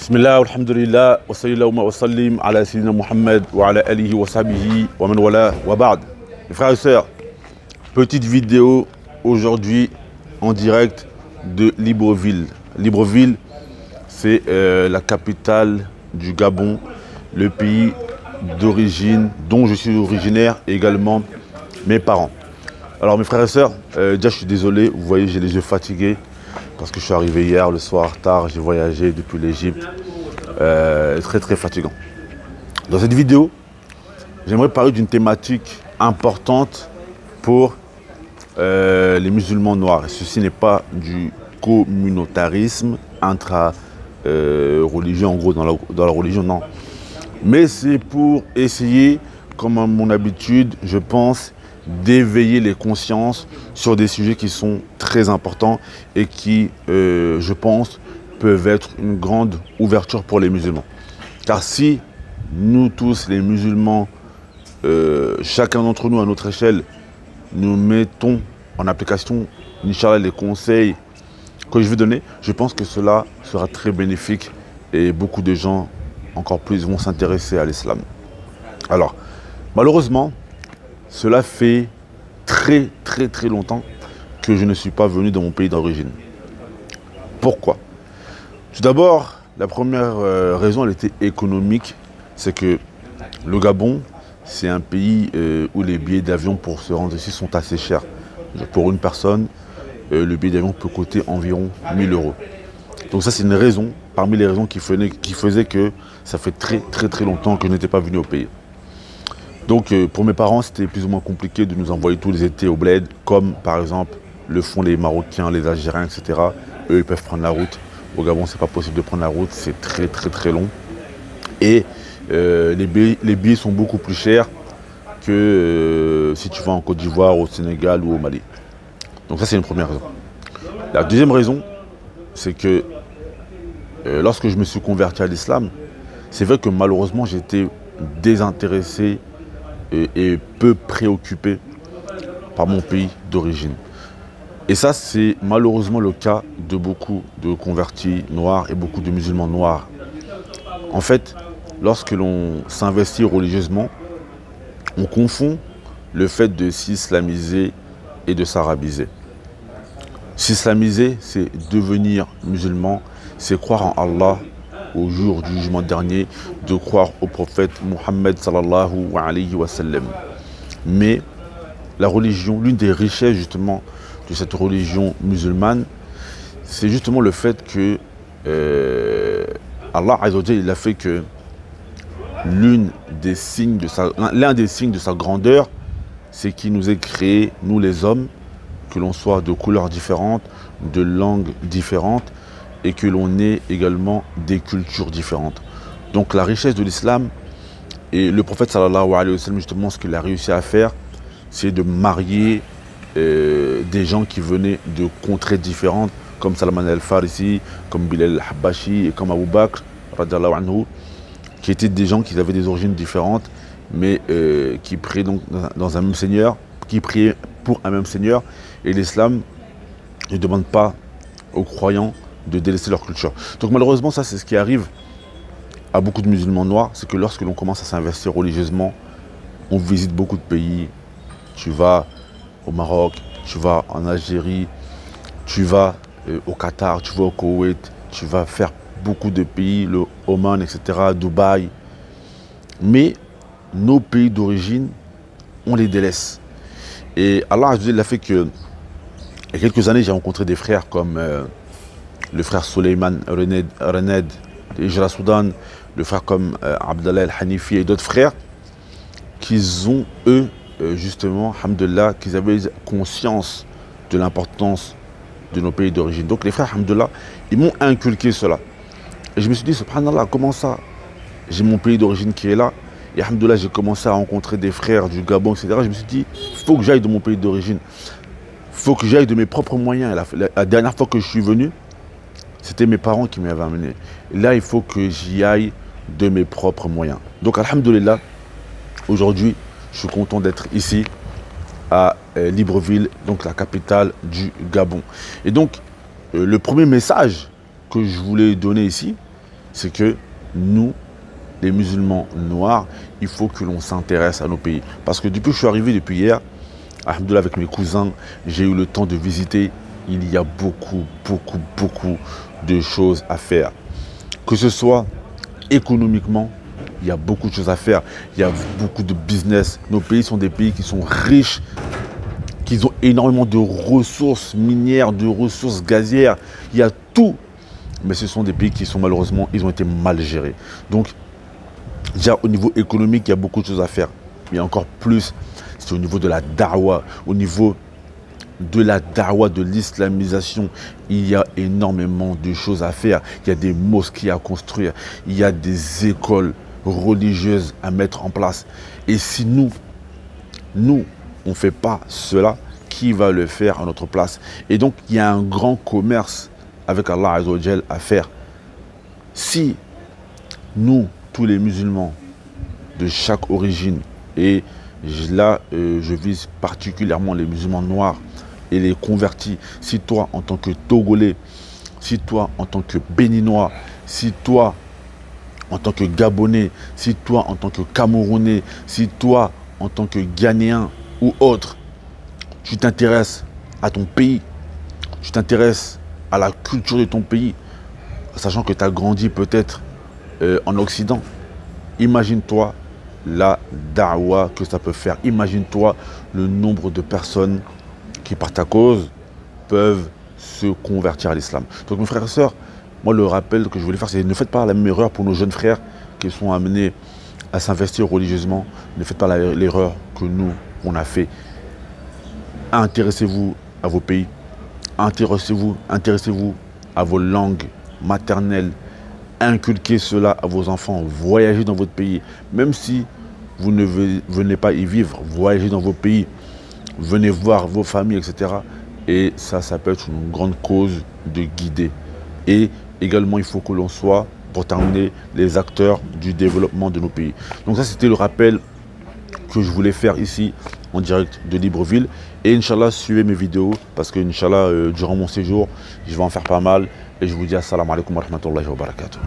Bismillah, alhamdulillah, wa sallallahu wa sallim ala sayyidina Muhammad wa ala alihi wa sahbihi wa man wala wa ba'd. Mes frères et sœurs, petite vidéo aujourd'hui en direct de Libreville. Libreville, c'est la capitale du Gabon, le pays d'origine dont je suis originaire, et également mes parents. Alors mes frères et sœurs, déjà je suis désolé, vous voyez j'ai les yeux fatigués parce que je suis arrivé hier le soir tard, j'ai voyagé depuis l'Égypte, très fatigant. Dans cette vidéo, j'aimerais parler d'une thématique importante pour les musulmans noirs. Et ceci n'est pas du communautarisme intra-religion, en gros dans la religion, non. Mais c'est pour essayer, comme à mon habitude, je pense, d'éveiller les consciences sur des sujets qui sont très importants et qui, je pense, peuvent être une grande ouverture pour les musulmans. Car si nous tous, les musulmans, chacun d'entre nous à notre échelle, nous mettons en application, Inch'Allah, les conseils que je vais donner, je pense que cela sera très bénéfique et beaucoup de gens encore plus vont s'intéresser à l'islam. Alors, malheureusement, cela fait très longtemps que je ne suis pas venu dans mon pays d'origine. Pourquoi? Tout d'abord, la première raison, elle était économique. C'est que le Gabon, c'est un pays où les billets d'avion pour se rendre ici sont assez chers. Pour une personne, le billet d'avion peut coûter environ 1000 €. Donc ça, c'est une raison, parmi les raisons qui faisaient que ça fait très longtemps que je n'étais pas venu au pays. Donc pour mes parents, c'était plus ou moins compliqué de nous envoyer tous les étés au bled, comme par exemple le font les Marocains, les Algériens, etc. Eux, ils peuvent prendre la route. Au Gabon, c'est pas possible de prendre la route, c'est très long. Et les billets sont beaucoup plus chers que si tu vas en Côte d'Ivoire, au Sénégal ou au Mali. Donc ça, c'est une première raison. La deuxième raison, c'est que lorsque je me suis converti à l'islam, c'est vrai que malheureusement, j'étais désintéressé et peu préoccupé par mon pays d'origine. Et ça, c'est malheureusement le cas de beaucoup de convertis noirs et beaucoup de musulmans noirs. En fait, lorsque l'on s'investit religieusement, on confond le fait de s'islamiser et de s'arabiser. S'islamiser, c'est devenir musulman, c'est croire en Allah, au jour du jugement dernier, de croire au prophète Mohammed sallallahu alayhi wa sallam. Mais la religion, l'une des richesses justement de cette religion musulmane, c'est justement le fait que Allah Azza wa Jalla, il a fait que l'un des signes de sa grandeur, c'est qu'il nous ait créés, nous les hommes, que l'on soit de couleurs différentes, de langues différentes, et que l'on ait également des cultures différentes. Donc la richesse de l'islam, et le prophète sallallahu alayhi wa sallam, justement, ce qu'il a réussi à faire, c'est de marier des gens qui venaient de contrées différentes, comme Salman al-Farisi, comme Bilal al-Habashi et comme Abu Bakr, radiyallahu anhu, qui étaient des gens qui avaient des origines différentes, mais qui priaient donc dans un même seigneur, qui priaient pour un même seigneur. Et l'islam ne demande pas aux croyants de délaisser leur culture. Donc malheureusement, ça c'est ce qui arrive à beaucoup de musulmans noirs, c'est que lorsque l'on commence à s'investir religieusement, on visite beaucoup de pays. Tu vas au Maroc, tu vas en Algérie, tu vas au Qatar, tu vas au Koweït, tu vas faire beaucoup de pays, le Oman, etc., Dubaï. Mais nos pays d'origine, on les délaisse. Et Allah a fait que, il y a quelques années, j'ai rencontré des frères comme le frère Suleiman Rened de Hijra Soudan, le frère comme Abdallah El-Hanifi et d'autres frères qui ont, eux, justement, alhamdoulilah, qu'ils avaient conscience de l'importance de nos pays d'origine. Donc les frères, alhamdoulilah, ils m'ont inculqué cela. Et je me suis dit, subhanallah, comment ça? J'ai mon pays d'origine qui est là. Et alhamdoulilah, j'ai commencé à rencontrer des frères du Gabon, etc. Je me suis dit, il faut que j'aille de mon pays d'origine. Il faut que j'aille de mes propres moyens. La dernière fois que je suis venu, c'était mes parents qui m'avaient amené. Et là, il faut que j'y aille de mes propres moyens. Donc, alhamdoulilah, aujourd'hui, je suis content d'être ici, à Libreville, donc la capitale du Gabon. Et donc, le premier message que je voulais donner ici, c'est que nous, les musulmans noirs, il faut que l'on s'intéresse à nos pays. Parce que depuis que je suis arrivé, depuis hier, alhamdoulilah, avec mes cousins, j'ai eu le temps de visiter. Il y a beaucoup de choses à faire. Que ce soit économiquement, il y a beaucoup de choses à faire. Il y a beaucoup de business. Nos pays sont des pays qui sont riches, qui ont énormément de ressources minières, de ressources gazières. Il y a tout. Mais ce sont des pays qui sont malheureusement, ils ont été mal gérés. Donc, déjà au niveau économique, il y a beaucoup de choses à faire. Mais encore plus, c'est au niveau de la da'wa, au niveau de la da'wa, de l'islamisation. Il y a énormément de choses à faire. Il y a des mosquées à construire. Il y a des écoles religieuses à mettre en place. Et si nous, on ne fait pas cela, qui va le faire à notre place? Et donc, il y a un grand commerce avec Allah Azza wa Jal à faire. Si nous, tous les musulmans de chaque origine, et là, je vise particulièrement les musulmans noirs et les convertis, si toi, en tant que Togolais, si toi, en tant que Béninois, si toi, en tant que Gabonais, si toi, en tant que Camerounais, si toi, en tant que Ghanéen ou autre, tu t'intéresses à ton pays, tu t'intéresses à la culture de ton pays, sachant que tu as grandi peut-être en Occident. Imagine-toi la da'wa que ça peut faire. Imagine-toi le nombre de personnes qui, par ta cause, peuvent se convertir à l'islam. Donc mes frères et sœurs, moi le rappel que je voulais faire, c'est ne faites pas la même erreur pour nos jeunes frères qui sont amenés à s'investir religieusement. Ne faites pas l'erreur que nous, on a fait. Intéressez-vous à vos pays. Intéressez-vous à vos langues maternelles. Inculquez cela à vos enfants. Voyagez dans votre pays. Même si vous ne venez pas y vivre, voyagez dans vos pays. Venez voir vos familles, etc. Et ça peut être une grande cause de guider. Et également, il faut que l'on soit, pour terminer, les acteurs du développement de nos pays. Donc ça, c'était le rappel que je voulais faire ici, en direct de Libreville. Et Inch'Allah, suivez mes vidéos, parce que Inch'Allah, durant mon séjour, je vais en faire pas mal. Et je vous dis assalamu alaikum wa rahmatullahi wa barakatuh.